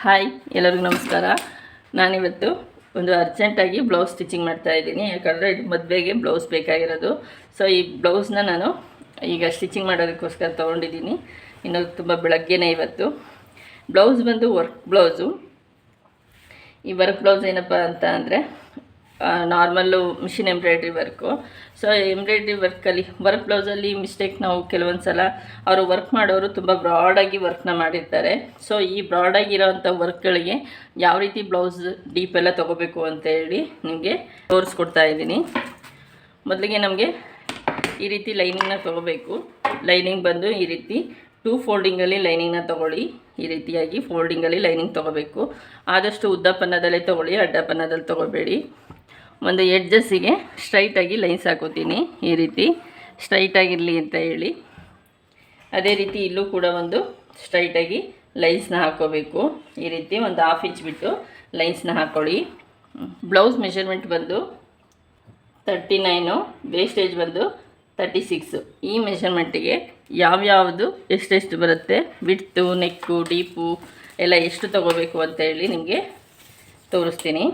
Hi, ಎಲ್ಲರಿಗೂ ನಮಸ್ಕಾರ. ನಾನಿವತ್ತು ಒಂದು ಅರ್ಜೆಂಟಾಗಿ ಬ್ಲೌಸ್ ಸ್ಟಿಚಿಂಗ್ ಮಾಡ್ತಾಯಿದ್ದೀನಿ. ಯಾಕಂದರೆ ಇದು ಮದುವೆಗೆ ಬ್ಲೌಸ್ ಬೇಕಾಗಿರೋದು. ಸೊ ಈ ಬ್ಲೌಸ್ನ ನಾನು ಈಗ ಸ್ಟಿಚಿಂಗ್ ಮಾಡೋದಕ್ಕೋಸ್ಕರ ತೊಗೊಂಡಿದ್ದೀನಿ. ಇನ್ನು ತುಂಬ ಬೆಳಗ್ಗೆನೇ ಇವತ್ತು. ಬ್ಲೌಸ್ ಬಂದು ವರ್ಕ್ ಬ್ಲೌಸು. ಈ ವರ್ಕ್ ಬ್ಲೌಸ್ ಏನಪ್ಪ ಅಂತ ಅಂದರೆ normal machine embroidery work. So embroidery work ಬ್ಲೌಸಲ್ಲಿ ಮಿಸ್ಟೇಕ್ ನಾವು ಕೆಲವೊಂದು ಸಲ ಅವರು ವರ್ಕ್ ಮಾಡೋರು ತುಂಬ ಬ್ರಾಡಾಗಿ ವರ್ಕ್ನ ಮಾಡಿರ್ತಾರೆ. ಸೊ ಈ ಬ್ರಾಡಾಗಿರೋವಂಥ ವರ್ಕ್ಗಳಿಗೆ ಯಾವ ರೀತಿ ಬ್ಲೌಸ್ ಡೀಪೆಲ್ಲ ತೊಗೋಬೇಕು ಅಂತೇಳಿ ನಿಮಗೆ ತೋರಿಸ್ಕೊಡ್ತಾ ಇದ್ದೀನಿ. ಮೊದಲಿಗೆ ನಮಗೆ ಈ ರೀತಿ ಲೈನಿಂಗ್ನ ತೊಗೋಬೇಕು. ಲೈನಿಂಗ್ ಬಂದು ಈ ರೀತಿ 2 ಫೋಲ್ಡಿಂಗಲ್ಲಿ ಲೈನಿಂಗ್ನ ತೊಗೊಳ್ಳಿ. ಈ ರೀತಿಯಾಗಿ ಫೋಲ್ಡಿಂಗಲ್ಲಿ ಲೈನಿಂಗ್ ತೊಗೋಬೇಕು. ಆದಷ್ಟು ಉದ್ದ ಪನ್ನದಲ್ಲೇ ತೊಗೊಳ್ಳಿ, ಅಡ್ಡ ಪನ್ನದಲ್ಲಿ ತೊಗೋಬೇಡಿ. ಒಂದು ಎಡ್ಜಸ್ಸಿಗೆ ಸ್ಟ್ರೈಟಾಗಿ ಲೈನ್ಸ್ ಹಾಕೋತೀನಿ. ಈ ರೀತಿ ಸ್ಟ್ರೈಟಾಗಿರಲಿ ಅಂತ ಹೇಳಿ. ಅದೇ ರೀತಿ ಇಲ್ಲೂ ಕೂಡ ಒಂದು ಸ್ಟ್ರೈಟಾಗಿ ಲೈನ್ಸ್ನ ಹಾಕೋಬೇಕು. ಈ ರೀತಿ ಒಂದು 1/2 ಇಂಚ್ ಬಿಟ್ಟು ಲೈನ್ಸ್ನ ಹಾಕ್ಕೊಳ್ಳಿ. ಬ್ಲೌಸ್ ಮೆಷರ್ಮೆಂಟ್ ಬಂದು 39, ವೇಸ್ಟೇಜ್ ಬಂದು 36. ಈ ಮೆಷರ್ಮೆಂಟಿಗೆ ಯಾವ್ಯಾವುದು ಎಷ್ಟೆಷ್ಟು ಬರುತ್ತೆ, ವಿಡ್ತು, ನೆಕ್ಕು, ಡೀಪು ಎಲ್ಲ ಎಷ್ಟು ತೊಗೋಬೇಕು ಅಂತೇಳಿ ನಿಮಗೆ ತೋರಿಸ್ತೀನಿ.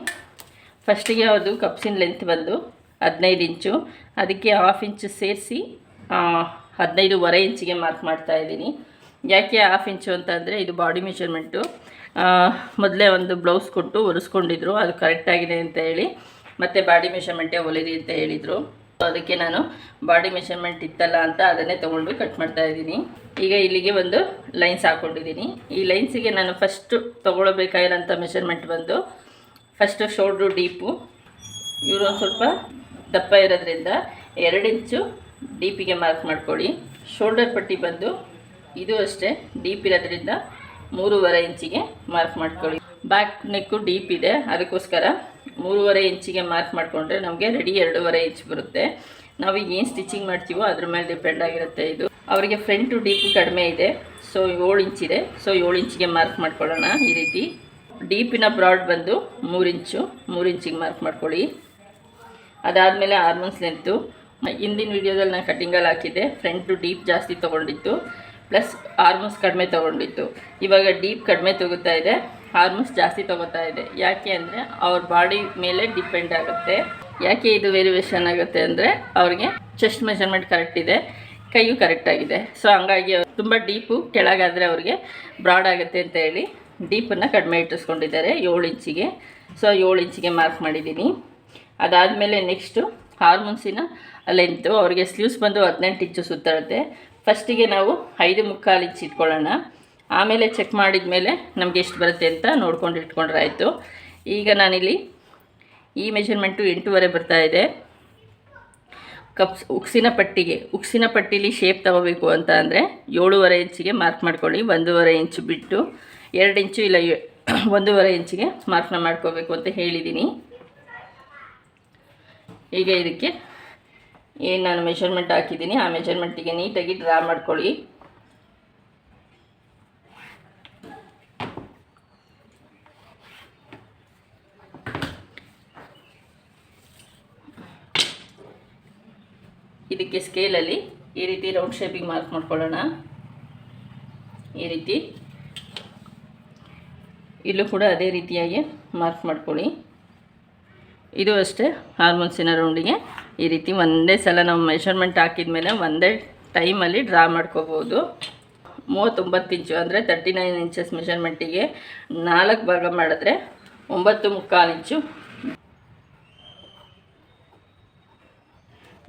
ಫಸ್ಟಿಗೆ ಅದು ಕಪ್ಸಿನ ಲೆಂತ್ ಬಂದು 15 ಇಂಚು. ಅದಕ್ಕೆ 1/2 ಇಂಚು ಸೇರಿಸಿ 15.5 ಇಂಚಿಗೆ ಮಾರ್ಕ್ ಮಾಡ್ತಾಯಿದ್ದೀನಿ. ಯಾಕೆ 1/2 ಇಂಚು ಅಂತಂದರೆ ಇದು ಬಾಡಿ ಮೆಷರ್ಮೆಂಟು. ಮೊದಲೇ ಒಂದು ಬ್ಲೌಸ್ ಕೊಟ್ಟು ಒರೆಸ್ಕೊಂಡಿದ್ರು, ಅದು ಕರೆಕ್ಟಾಗಿದೆ ಅಂತ ಹೇಳಿ ಮತ್ತು ಬಾಡಿ ಮೆಷರ್ಮೆಂಟೇ ಹೊಲಿರಿ ಅಂತ ಹೇಳಿದರು. ಅದಕ್ಕೆ ನಾನು ಬಾಡಿ ಮೆಷರ್ಮೆಂಟ್ ಇತ್ತಲ್ಲ ಅಂತ ಅದನ್ನೇ ತೊಗೊಂಡು ಕಟ್ ಮಾಡ್ತಾಯಿದ್ದೀನಿ. ಈಗ ಇಲ್ಲಿಗೆ ಒಂದು ಲೈನ್ಸ್ ಹಾಕ್ಕೊಂಡಿದ್ದೀನಿ. ಈ ಲೈನ್ಸಿಗೆ ನಾನು ಫಸ್ಟು ತೊಗೊಳ್ಬೇಕಾಗಿರೋಂಥ ಮೆಷರ್ಮೆಂಟ್ ಬಂದು ಫಸ್ಟು ಶೋಲ್ಡ್ರು ಡೀಪು. ಇವರು ಒಂದು ಸ್ವಲ್ಪ ದಪ್ಪ ಇರೋದ್ರಿಂದ 2 ಇಂಚು ಡೀಪಿಗೆ ಮಾರ್ಕ್ ಮಾಡ್ಕೊಳ್ಳಿ. ಶೋಲ್ಡರ್ ಪಟ್ಟಿ ಬಂದು ಇದು ಅಷ್ಟೇ ಡೀಪ್ ಇರೋದ್ರಿಂದ 3.5 ಇಂಚಿಗೆ ಮಾರ್ಕ್ ಮಾಡ್ಕೊಳ್ಳಿ. ಬ್ಯಾಕ್ ನೆಕ್ಕು ಡೀಪ್ ಇದೆ, ಅದಕ್ಕೋಸ್ಕರ 3.5 ಇಂಚಿಗೆ ಮಾರ್ಕ್ ಮಾಡಿಕೊಂಡ್ರೆ ನಮಗೆ ರೆಡಿ 2.5 ಇಂಚ್ ಬರುತ್ತೆ. ನಾವೀಗ ಏನು ಸ್ಟಿಚಿಂಗ್ ಮಾಡ್ತೀವೋ ಅದ್ರ ಮೇಲೆ ಡಿಪೆಂಡ್ ಆಗಿರುತ್ತೆ. ಇದು ಅವರಿಗೆ ಫ್ರಂಟು ಡೀಪ್ ಕಡಿಮೆ ಇದೆ, ಸೊ 7 ಇಂಚಿದೆ. ಸೊ 7 ಇಂಚಿಗೆ ಮಾರ್ಕ್ ಮಾಡ್ಕೊಳ್ಳೋಣ. ಈ ರೀತಿ ಡೀಪಿನ ಬ್ರಾಡ್ ಬಂದು 3 ಇಂಚು, 3 ಇಂಚಿಗೆ ಮಾರ್ಕ್ ಮಾಡ್ಕೊಳ್ಳಿ. ಅದಾದಮೇಲೆ ಆರ್ಮನ್ಸ್ ಲೆಂತು ಹಿಂದಿನ ವೀಡಿಯೋದಲ್ಲಿ ನಾನು ಕಟ್ಟಿಂಗಲ್ಲಿ ಹಾಕಿದ್ದೆ. ಫ್ರಂಟು ಡೀಪ್ ಜಾಸ್ತಿ ತೊಗೊಂಡಿತ್ತು, ಪ್ಲಸ್ ಆರ್ಮನ್ಸ್ ಕಡಿಮೆ ತೊಗೊಂಡಿತ್ತು. ಇವಾಗ ಡೀಪ್ ಕಡಿಮೆ ತೊಗೋತಾ ಇದೆ, ಆರ್ಮನ್ಸ್ ಜಾಸ್ತಿ ತೊಗೋತಾ ಇದೆ. ಯಾಕೆ ಅಂದರೆ ಅವ್ರ ಬಾಡಿ ಮೇಲೆ ಡಿಪೆಂಡ್ ಆಗುತ್ತೆ. ಯಾಕೆ ಇದು ವೇರಿಯೇಷನ್ ಆಗುತ್ತೆ ಅಂದರೆ ಅವ್ರಿಗೆ ಚೆಸ್ಟ್ ಮೆಷರ್ಮೆಂಟ್ ಕರೆಕ್ಟ್ ಇದೆ, ಕೈಯು ಕರೆಕ್ಟಾಗಿದೆ. ಸೊ ಹಂಗಾಗಿ ತುಂಬ ಡೀಪು ಕೆಳಗಾದರೆ ಅವ್ರಿಗೆ ಬ್ರಾಡ್ ಆಗುತ್ತೆ ಅಂತ ಹೇಳಿ ಡೀಪನ್ನು ಕಡಿಮೆ ಇಟ್ಟಿಸ್ಕೊಂಡಿದ್ದಾರೆ 7 ಇಂಚಿಗೆ. ಸೊ 7 ಇಂಚಿಗೆ ಮಾರ್ಕ್ ಮಾಡಿದ್ದೀನಿ. ಅದಾದಮೇಲೆ ನೆಕ್ಸ್ಟು ಹಾರ್ಮೋನ್ಸಿನ ಲೆಂತು. ಅವರಿಗೆ ಸ್ಲೀವ್ಸ್ ಬಂದು 18 ಇಂಚು ಸುತ್ತಳುತ್ತೆ. ಫಸ್ಟಿಗೆ ನಾವು 5.25 ಇಂಚ್ ಇಟ್ಕೊಳ್ಳೋಣ. ಆಮೇಲೆ ಚೆಕ್ ಮಾಡಿದ ಮೇಲೆ ನಮಗೆ ಎಷ್ಟು ಬರುತ್ತೆ ಅಂತ ನೋಡ್ಕೊಂಡು ಇಟ್ಕೊಂಡ್ರೆ ಆಯಿತು. ಈಗ ನಾನಿಲ್ಲಿ ಈ ಮೆಷರ್ಮೆಂಟು 8.5 ಬರ್ತಾಯಿದೆ. ಉಕ್ಸಿನ ಪಟ್ಟಿಲಿ ಶೇಪ್ ತಗೋಬೇಕು ಅಂತ ಅಂದರೆ 7.5 ಇಂಚಿಗೆ ಮಾರ್ಕ್ ಮಾಡ್ಕೊಳ್ಳಿ. 1.5 ಇಂಚು ಬಿಟ್ಟು 2 ಇಂಚು ಇಲ್ಲ 1.5 ಇಂಚಿಗೆ ಮಾರ್ಕ್ನ ಮಾಡ್ಕೋಬೇಕು ಅಂತ ಹೇಳಿದ್ದೀನಿ. ಈಗ ಇದಕ್ಕೆ ಏನು ನಾನು ಮೆಷರ್ಮೆಂಟ್ ಹಾಕಿದ್ದೀನಿ ಆ ಮೆಷರ್ಮೆಂಟಿಗೆ ನೀಟಾಗಿ ಡ್ರಾ ಮಾಡ್ಕೊಳ್ಳಿ. ಇದಕ್ಕೆ ಸ್ಕೇಲಲ್ಲಿ ಈ ರೀತಿ ರೌಂಡ್ ಶೇಪಿಗೆ ಮಾರ್ಕ್ ಮಾಡ್ಕೊಳ್ಳೋಣ. ಈ ರೀತಿ ಇಲ್ಲೂ ಕೂಡ ಅದೇ ರೀತಿಯಾಗಿ ಮಾರ್ಕ್ ಮಾಡ್ಕೊಳ್ಳಿ. ಇದು ಅಷ್ಟೇ ಹಾರ್ಮೋನ್ಸಿನ ರೌಂಡಿಗೆ ಈ ರೀತಿ ಒಂದೇ ಸಲ ನಾವು ಮೆಷರ್ಮೆಂಟ್ ಹಾಕಿದ ಮೇಲೆ ಒಂದೇ ಟೈಮಲ್ಲಿ ಡ್ರಾ ಮಾಡ್ಕೋಬೋದು. 39 ಇಂಚು ಅಂದರೆ 39 ಇಂಚಸ್ ಮೆಷರ್ಮೆಂಟಿಗೆ 4 ಭಾಗ ಮಾಡಿದ್ರೆ 9.25 ಇಂಚು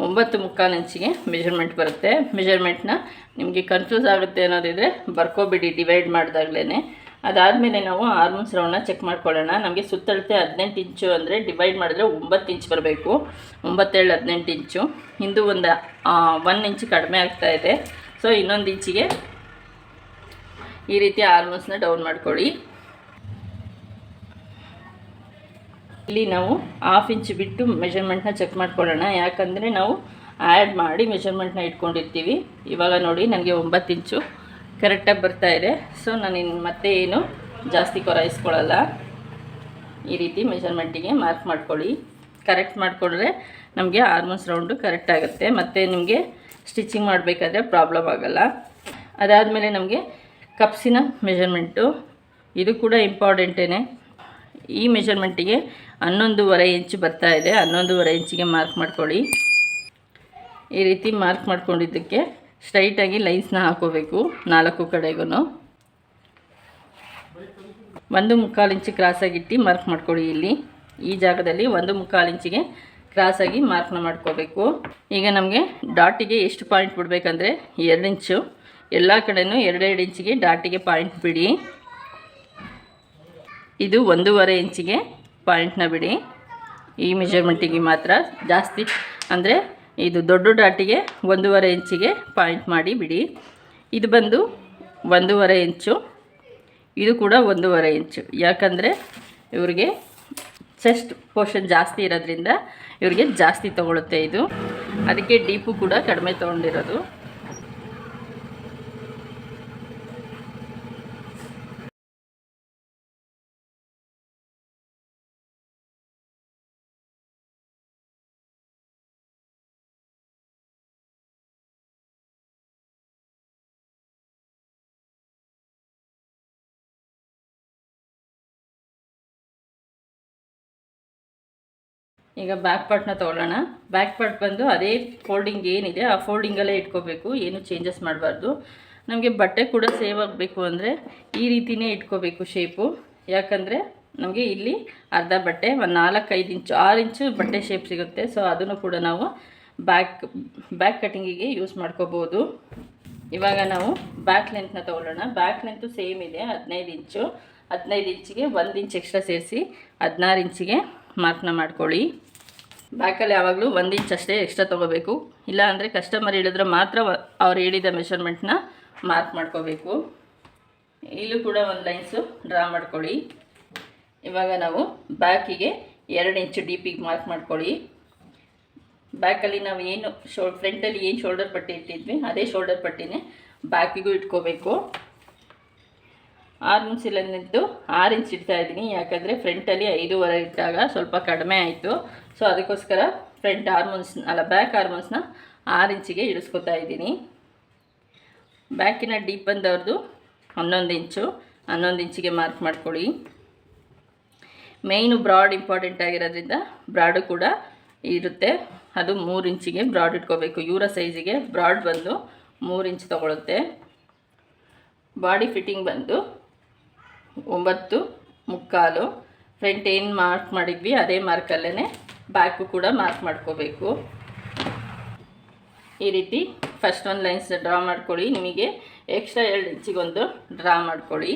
9.25 ಇಂಚಿಗೆ ಮೆಷರ್ಮೆಂಟ್ ಬರುತ್ತೆ. ಮೆಷರ್ಮೆಂಟ್ನ ನಿಮಗೆ ಕನ್ಫ್ಯೂಸ್ ಆಗುತ್ತೆ ಅನ್ನೋದಿದ್ರೆ ಬರ್ಕೋಬಿಡಿ ಡಿವೈಡ್ ಮಾಡಿದಾಗಲೇ. ಅದಾದಮೇಲೆ ನಾವು ಆರ್ಮನ್ಸ್ ರೌಂಡನ್ನ ಚೆಕ್ ಮಾಡ್ಕೊಳ್ಳೋಣ. ನಮಗೆ ಸುತ್ತಳತೆ 18 ಇಂಚು ಅಂದರೆ ಡಿವೈಡ್ ಮಾಡಿದ್ರೆ 9 ಇಂಚ್ ಬರಬೇಕು. 9 7 18 ಇಂಚು. ಇಂದು ಒಂದು 1 ಇಂಚ್ ಕಡಿಮೆ ಆಗ್ತಾಯಿದೆ. ಸೊ ಇನ್ನೊಂದು ಇಂಚಿಗೆ ಈ ರೀತಿ ಆರ್ಮನ್ಸ್ನ ಡೌನ್ ಮಾಡ್ಕೊಳ್ಳಿ. ಇಲ್ಲಿ ನಾವು 1/2 ಇಂಚ್ ಬಿಟ್ಟು ಮೆಷರ್ಮೆಂಟ್ನ ಚೆಕ್ ಮಾಡ್ಕೊಳ್ಳೋಣ. ಯಾಕಂದರೆ ನಾವು ಆ್ಯಡ್ ಮಾಡಿ ಮೆಷರ್ಮೆಂಟ್ನ ಇಟ್ಕೊಂಡಿರ್ತೀವಿ. ಇವಾಗ ನೋಡಿ ನನಗೆ 9 ಇಂಚು ಕರೆಕ್ಟಾಗಿ ಬರ್ತಾಯಿದೆ. ಸೊ ನಾನು ಮತ್ತೆ ಏನು ಜಾಸ್ತಿ ಕೊರಾಯಿಸ್ಕೊಳ್ಳಲ್ಲ. ಈ ರೀತಿ ಮೆಷರ್ಮೆಂಟಿಗೆ ಮಾರ್ಕ್ ಮಾಡ್ಕೊಳ್ಳಿ. ಕರೆಕ್ಟ್ ಮಾಡಿಕೊಂಡ್ರೆ ನಮಗೆ ಆರ್ಮನ್ಸ್ ರೌಂಡು ಕರೆಕ್ಟ್ ಆಗುತ್ತೆ, ಮತ್ತು ನಿಮಗೆ ಸ್ಟಿಚಿಂಗ್ ಮಾಡಬೇಕಾದ್ರೆ ಪ್ರಾಬ್ಲಮ್ ಆಗೋಲ್ಲ. ಅದಾದಮೇಲೆ ನಮಗೆ ಕಪ್ಸಿನ ಮೆಷರ್ಮೆಂಟು ಇದು ಕೂಡ ಇಂಪಾರ್ಟೆಂಟೇ. ಈ ಮೆಷರ್ಮೆಂಟಿಗೆ 11.5 ಇಂಚ್ ಬರ್ತಾ ಇದೆ. 11.5 ಇಂಚಿಗೆ ಮಾರ್ಕ್ ಮಾಡ್ಕೊಳ್ಳಿ. ಈ ರೀತಿ ಮಾರ್ಕ್ ಮಾಡ್ಕೊಂಡಿದ್ದಕ್ಕೆ ಸ್ಟ್ರೈಟಾಗಿ ಲೈನ್ಸ್ನ ಹಾಕೋಬೇಕು 4 ಕಡೆಗೂ. 1.25 ಇಂಚ್ ಕ್ರಾಸಾಗಿಟ್ಟು ಮಾರ್ಕ್ ಮಾಡ್ಕೊಳ್ಳಿ. ಇಲ್ಲಿ ಈ ಜಾಗದಲ್ಲಿ 1.25 ಇಂಚಿಗೆ ಕ್ರಾಸಾಗಿ ಮಾರ್ಕ್ನ ಮಾಡ್ಕೋಬೇಕು. ಈಗ ನಮಗೆ ಡಾಟಿಗೆ ಎಷ್ಟು ಪಾಯಿಂಟ್ ಬಿಡಬೇಕಂದ್ರೆ 2 ಇಂಚು. ಎಲ್ಲ ಕಡೆಯೂ 2 ಇಂಚಿಗೆ ಡಾಟಿಗೆ ಪಾಯಿಂಟ್ ಬಿಡಿ. ಇದು 1.25 ಇಂಚಿಗೆ ಪಾಯಿಂಟ್ನ ಬಿಡಿ. ಈ ಮೆಜರ್ಮೆಂಟಿಗೆ ಮಾತ್ರ ಜಾಸ್ತಿ ಅಂದರೆ ಇದು ದೊಡ್ಡ ಡಾಟಿಗೆ 1.25 ಇಂಚಿಗೆ ಪಾಯಿಂಟ್ ಮಾಡಿ ಬಿಡಿ. ಇದು ಬಂದು 1.25 ಇಂಚು, ಇದು ಕೂಡ 1.25 ಇಂಚು. ಯಾಕಂದರೆ ಇವರಿಗೆ ಚೆಸ್ಟ್ ಪೋರ್ಷನ್ ಜಾಸ್ತಿ ಇರೋದ್ರಿಂದ ಇವರಿಗೆ ಜಾಸ್ತಿ ತೊಗೊಳುತ್ತೆ ಇದು. ಅದಕ್ಕೆ ಡೀಪು ಕೂಡ ಕಡಿಮೆ ತೊಗೊಂಡಿರೋದು. ಈಗ ಬ್ಯಾಕ್ ಪಾರ್ಟ್ನ ತೊಗೊಳ್ಳೋಣ. ಬ್ಯಾಕ್ ಪಾರ್ಟ್ ಬಂದು ಅದೇ ಫೋಲ್ಡಿಂಗ್ ಏನಿದೆ ಆ ಫೋಲ್ಡಿಂಗಲ್ಲೇ ಇಟ್ಕೋಬೇಕು, ಏನು ಚೇಂಜಸ್ ಮಾಡಬಾರ್ದು. ನಮಗೆ ಬಟ್ಟೆ ಕೂಡ ಸೇವ್ ಆಗಬೇಕು ಅಂದರೆ ಈ ರೀತಿಯೇ ಇಟ್ಕೋಬೇಕು ಶೇಪು. ಯಾಕಂದರೆ ನಮಗೆ ಇಲ್ಲಿ ಅರ್ಧ ಬಟ್ಟೆ ಒಂದು 4-5 ಇಂಚು 6 ಇಂಚು ಬಟ್ಟೆ ಶೇಪ್ ಸಿಗುತ್ತೆ. ಸೊ ಅದನ್ನು ಕೂಡ ನಾವು ಬ್ಯಾಕ್ ಕಟಿಂಗಿಗೆ ಯೂಸ್ ಮಾಡ್ಕೋಬೋದು. ಇವಾಗ ನಾವು ಬ್ಯಾಕ್ ಲೆಂತ್ನ ತೊಗೊಳ್ಳೋಣ. ಬ್ಯಾಕ್ ಲೆಂತು ಸೇಮ್ ಇದೆ 15 ಇಂಚು. 15 ಇಂಚಿಗೆ 1 ಇಂಚ್ ಎಕ್ಸ್ಟ್ರಾ ಸೇರಿಸಿ 16 ಇಂಚಿಗೆ ಮಾರ್ಕ್ನ ಮಾಡ್ಕೊಳ್ಳಿ. ಬ್ಯಾಕಲ್ಲಿ ಯಾವಾಗಲೂ 1 ಇಂಚ್ ಅಷ್ಟೇ ಎಕ್ಸ್ಟ್ರಾ ತೊಗೋಬೇಕು. ಇಲ್ಲ ಅಂದರೆ ಕಸ್ಟಮರ್ ಹೇಳಿದ್ರೆ ಮಾತ್ರ ಅವ್ರು ಹೇಳಿದ ಮೆಷರ್ಮೆಂಟ್ನ ಮಾರ್ಕ್ ಮಾಡ್ಕೋಬೇಕು. ಇಲ್ಲೂ ಕೂಡ ಒಂದು ಲೈನ್ಸು ಡ್ರಾ ಮಾಡ್ಕೊಳ್ಳಿ. ಇವಾಗ ನಾವು ಬ್ಯಾಕಿಗೆ 2 ಇಂಚು ಡೀಪಿಗೆ ಮಾರ್ಕ್ ಮಾಡ್ಕೊಳ್ಳಿ. ಬ್ಯಾಕಲ್ಲಿ ನಾವು ಏನು ಫ್ರಂಟಲ್ಲಿ ಏನು ಶೋಲ್ಡರ್ ಪಟ್ಟಿ ಇಟ್ಟಿದ್ವಿ ಅದೇ ಶೋಲ್ಡರ್ ಪಟ್ಟಿನೇ ಬ್ಯಾಕಿಗೂ ಇಟ್ಕೋಬೇಕು. ಆರ್ಮ್ಸ್ ಇಲ್ಲ ನಿಂತು 6 ಇಂಚ್ ಇಡ್ತಾ ಇದ್ದೀನಿ. ಯಾಕಂದರೆ ಫ್ರಂಟಲ್ಲಿ 5.25 ಇಟ್ಟಾಗ ಸ್ವಲ್ಪ ಕಡಿಮೆ ಆಯಿತು. ಸೊ ಅದಕ್ಕೋಸ್ಕರ ಫ್ರಂಟ್ ಬ್ಯಾಕ್ ಆರ್ಮೋನ್ಸ್ನ 6 ಇಂಚಿಗೆ ಇಳಿಸ್ಕೊತಾ ಇದ್ದೀನಿ. ಬ್ಯಾಕಿನ ಡೀಪ್ ಬಂದವ್ರದ್ದು 11 ಇಂಚು. 11 ಇಂಚಿಗೆ ಮಾರ್ಕ್ ಮಾಡ್ಕೊಳ್ಳಿ. ಮೇಯ್ನು ಬ್ರಾಡ್ ಇಂಪಾರ್ಟೆಂಟ್ ಆಗಿರೋದ್ರಿಂದ ಬ್ರಾಡು ಕೂಡ ಇರುತ್ತೆ. ಅದು 3 ಇಂಚಿಗೆ ಬ್ರಾಡ್ ಇಟ್ಕೋಬೇಕು. ಇವರ ಸೈಜಿಗೆ ಬ್ರಾಡ್ ಬಂದು 3 ಇಂಚ್ ತೊಗೊಳುತ್ತೆ. ಬಾಡಿ ಫಿಟ್ಟಿಂಗ್ ಬಂದು 9.25. ಫ್ರಂಟ್ ಏನು ಮಾರ್ಕ್ ಮಾಡಿದ್ವಿ ಅದೇ ಮಾರ್ಕಲ್ಲೇ ಬ್ಯಾಕು ಕೂಡ ಮಾರ್ಕ್ ಮಾಡ್ಕೋಬೇಕು. ಈ ರೀತಿ ಫಸ್ಟ್ ಒಂದು ಲೈನ್ಸ್ ಡ್ರಾ ಮಾಡ್ಕೊಳ್ಳಿ. ನಿಮಗೆ ಎಕ್ಸ್ಟ್ರಾ 2 ಇಂಚಿಗೊಂದು ಡ್ರಾ ಮಾಡ್ಕೊಳ್ಳಿ.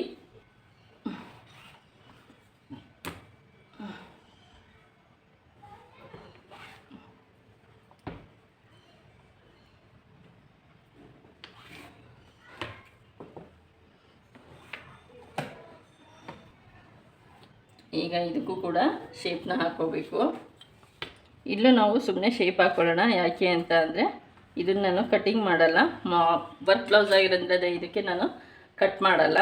ಈಗ ಇದಕ್ಕೂ ಕೂಡ ಶೇಪ್ನ ಹಾಕ್ಕೋಬೇಕು. ಇಲ್ಲೂ ನಾವು ಸುಮ್ಮನೆ ಶೇಪ್ ಹಾಕ್ಕೊಳ್ಳೋಣ. ಯಾಕೆ ಅಂತ ಅಂದರೆ ಇದನ್ನು ನಾನು ಕಟ್ಟಿಂಗ್ ಮಾಡಲ್ಲ. ವರ್ಕ್ ಬ್ಲೌಸ್ ಆಗಿರೋದ್ರಿಂದ ಇದಕ್ಕೆ ನಾನು ಕಟ್ ಮಾಡಲ್ಲ.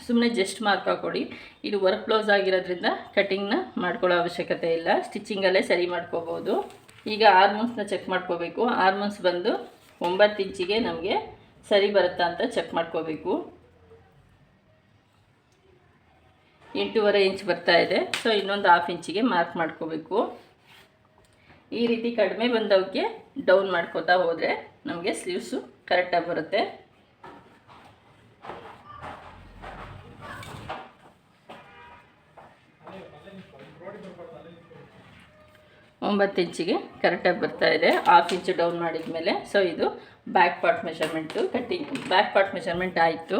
ಸುಮ್ಮನೆ ಜಸ್ಟ್ ಮಾರ್ಕ್ ಹಾಕ್ಕೊಡಿ. ಇದು ವರ್ಕ್ ಬ್ಲೌಸ್ ಆಗಿರೋದ್ರಿಂದ ಕಟ್ಟಿಂಗ್ನ ಮಾಡ್ಕೊಳ್ಳೋ ಅವಶ್ಯಕತೆ ಇಲ್ಲ. ಸ್ಟಿಚಿಂಗಲ್ಲೇ ಸರಿ ಮಾಡ್ಕೋಬೋದು. ಈಗ ಆರ್ಮೋನ್ಸ್ನ ಚೆಕ್ ಮಾಡ್ಕೋಬೇಕು. ಆರ್ಮೋನ್ಸ್ ಬಂದು 9 ಇಂಚಿಗೆ ನಮಗೆ ಸರಿ ಬರುತ್ತಾ ಅಂತ ಚೆಕ್ ಮಾಡ್ಕೋಬೇಕು. 8.25 ಇಂಚ್ ಬರ್ತಾ ಇದೆ. ಸೊ ಇನ್ನೊಂದು 1/2 ಇಂಚಿಗೆ ಮಾರ್ಕ್ ಮಾಡ್ಕೋಬೇಕು. ಈ ರೀತಿ ಕಡಿಮೆ ಬಂದವಕ್ಕೆ ಡೌನ್ ಮಾಡ್ಕೋತಾ ಹೋದರೆ ನಮಗೆ ಸ್ಲೀವ್ಸು ಕರೆಕ್ಟಾಗಿ ಬರುತ್ತೆ. ಒಂಬತ್ತು ಇಂಚಿಗೆ ಕರೆಕ್ಟಾಗಿ ಬರ್ತಾ ಇದೆ. 1/2 ಇಂಚು ಡೌನ್ ಮಾಡಿದ ಮೇಲೆ ಸೊ ಇದು back part measurement cutting. Back part measurement ಆಯಿತು.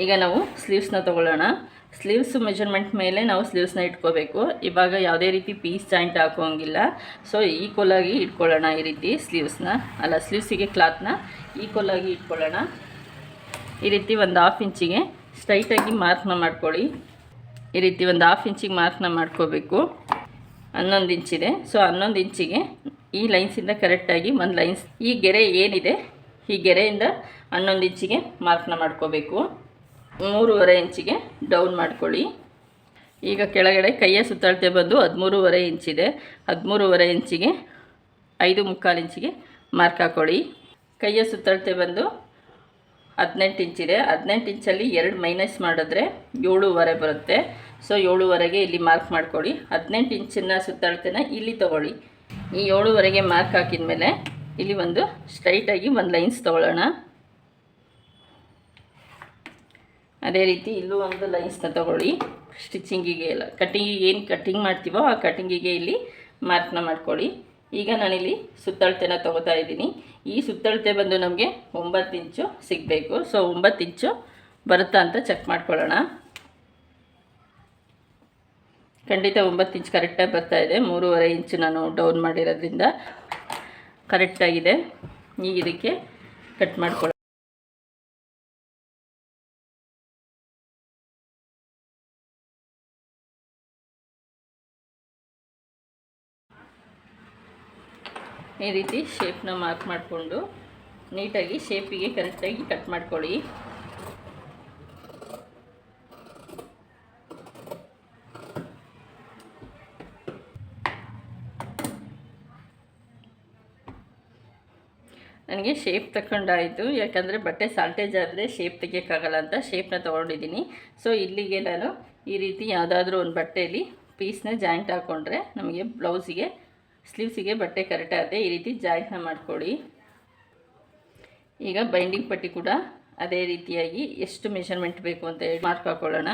ಈಗ ನಾವು ಸ್ಲೀವ್ಸ್ನ ತೊಗೊಳ್ಳೋಣ. ಸ್ಲೀವ್ಸ್ ಮೆಷರ್ಮೆಂಟ್ ಮೇಲೆ ನಾವು ಸ್ಲೀವ್ಸ್ನ ಇಟ್ಕೋಬೇಕು. ಇವಾಗ ಯಾವುದೇ ರೀತಿ ಪೀಸ್ ಜಾಯಿಂಟ್ ಹಾಕೋಂಗಿಲ್ಲ. ಸೊ ಈಕ್ವಲಾಗಿ ಇಟ್ಕೊಳ್ಳೋಣ. ಈ ರೀತಿ ಸ್ಲೀವ್ಸಿಗೆ ಕ್ಲಾತ್ನ ಈಕ್ವಲಾಗಿ ಇಟ್ಕೊಳ್ಳೋಣ. ಈ ರೀತಿ ಒಂದು 1/2 ಇಂಚಿಗೆ ಸ್ಟ್ರೈಟಾಗಿ ಮಾರ್ಕ್ನ ಮಾಡ್ಕೊಳ್ಳಿ. ಈ ರೀತಿ ಒಂದು 1/2 ಇಂಚಿಗೆ ಮಾರ್ಕ್ನ ಮಾಡ್ಕೋಬೇಕು. 11 ಇಂಚಿದೆ. ಸೊ 11 ಇಂಚಿಗೆ ಈ ಲೈನ್ಸಿಂದ ಕರೆಕ್ಟಾಗಿ ಒಂದು ಲೈನ್ಸ್, ಈ ಗೆರೆ ಏನಿದೆ ಈ ಗೆರೆಯಿಂದ 11 ಇಂಚಿಗೆ ಮಾರ್ಕ್ನ ಮಾಡ್ಕೋಬೇಕು. 3.5 ಇಂಚಿಗೆ ಡೌನ್ ಮಾಡ್ಕೊಳ್ಳಿ. ಈಗ ಕೆಳಗಡೆ ಕೈಯ ಸುತ್ತಳತೆ ಬಂದು 13.5 ಇಂಚಿದೆ. 13.5 ಇಂಚಿಗೆ 5.25 ಇಂಚಿಗೆ ಮಾರ್ಕ್ ಹಾಕ್ಕೊಳ್ಳಿ. ಕೈಯ ಸುತ್ತಳತೆ ಬಂದು 18 ಇಂಚಿದೆ. 18 ಇಂಚಲ್ಲಿ 2 ಮೈನಸ್ ಮಾಡಿದ್ರೆ 7.5 ಬರುತ್ತೆ. ಸೊ 7.5ಗೆ ಇಲ್ಲಿ ಮಾರ್ಕ್ ಮಾಡ್ಕೊಳ್ಳಿ. 18 ಇಂಚಿನ ಸುತ್ತಳತೆನ ಇಲ್ಲಿ ತೊಗೊಳ್ಳಿ. ಈ 7.5ಗೆ ಮಾರ್ಕ್ ಹಾಕಿದ ಮೇಲೆ ಇಲ್ಲಿ ಒಂದು ಸ್ಟ್ರೈಟಾಗಿ ಒಂದು ಲೈನ್ಸ್ ತೊಗೊಳ್ಳೋಣ. ಅದೇ ರೀತಿ ಇಲ್ಲೂ ಒಂದು ಲೈನ್ಸ್ನ ತೊಗೊಳ್ಳಿ. ಸ್ಟಿಚಿಂಗಿಗೆ ಎಲ್ಲ ಕಟ್ಟಿಂಗಿಗೆ ಏನು ಕಟ್ಟಿಂಗ್ ಮಾಡ್ತೀವೋ ಆ ಕಟ್ಟಿಂಗಿಗೆ ಇಲ್ಲಿ ಮಾರ್ಕ್ನ ಮಾಡ್ಕೊಳ್ಳಿ. ಈಗ ನಾನಿಲ್ಲಿ ಸುತ್ತಳತೆನ ತೊಗೋತಾ ಇದ್ದೀನಿ. ಈ ಸುತ್ತಳತೆ ಬಂದು ನಮಗೆ 9 ಇಂಚು ಸಿಗಬೇಕು. ಸೊ 9 ಇಂಚು ಬರುತ್ತಾ ಅಂತ ಚೆಕ್ ಮಾಡ್ಕೊಳ್ಳೋಣ. ಖಂಡಿತ 9 ಇಂಚ್ ಕರೆಕ್ಟಾಗಿ ಬರ್ತಾಯಿದೆ. 3.5 ಇಂಚು ನಾನು ಡೌನ್ ಮಾಡಿರೋದ್ರಿಂದ ಕರೆಕ್ಟಾಗಿದೆ. ಈಗ ಇದಕ್ಕೆ ಕಟ್ ಮಾಡ್ಕೊಳ್ಳೋಣ. ಈ ರೀತಿ ಶೇಪ್ನ ಮಾರ್ಕ್ ಮಾಡಿಕೊಂಡು ನೀಟಾಗಿ ಶೇಪಿಗೆ ಕರೆಕ್ಟಾಗಿ ಕಟ್ ಮಾಡ್ಕೊಳ್ಳಿ. ನನಗೆ ಶೇಪ್ ತಗೊಂಡಾಯಿತು, ಯಾಕಂದರೆ ಬಟ್ಟೆ ಸಾಲ್ಟೇಜ್ ಆದರೆ ಶೇಪ್ ತೆಗಿಯೋಕ್ಕಾಗಲ್ಲ ಅಂತ ಶೇಪ್ನ ತೊಗೊಂಡಿದ್ದೀನಿ. ಸೊ ಇಲ್ಲಿಗೆ ನಾನು ಈ ರೀತಿ ಯಾವುದಾದ್ರೂ ಒಂದು ಬಟ್ಟೆಯಲ್ಲಿ ಪೀಸ್ನ ಜಾಯಿಂಟ್ ಹಾಕ್ಕೊಂಡ್ರೆ ನಮಗೆ ಬ್ಲೌಸಿಗೆ ಸ್ಲೀವ್ಸಿಗೆ ಬಟ್ಟೆ ಕರೆಕ್ಟ್ ಆಗುತ್ತೆ. ಈ ರೀತಿ ಜಾಯಿಂಟ್ನ ಮಾಡ್ಕೊಳ್ಳಿ. ಈಗ ಬೈಂಡಿಂಗ್ ಪಟ್ಟಿ ಕೂಡ ಅದೇ ರೀತಿಯಾಗಿ ಎಷ್ಟು ಮೆಷರ್ಮೆಂಟ್ ಬೇಕು ಅಂತ ಮಾರ್ಕ್ ಹಾಕ್ಕೊಳ್ಳೋಣ.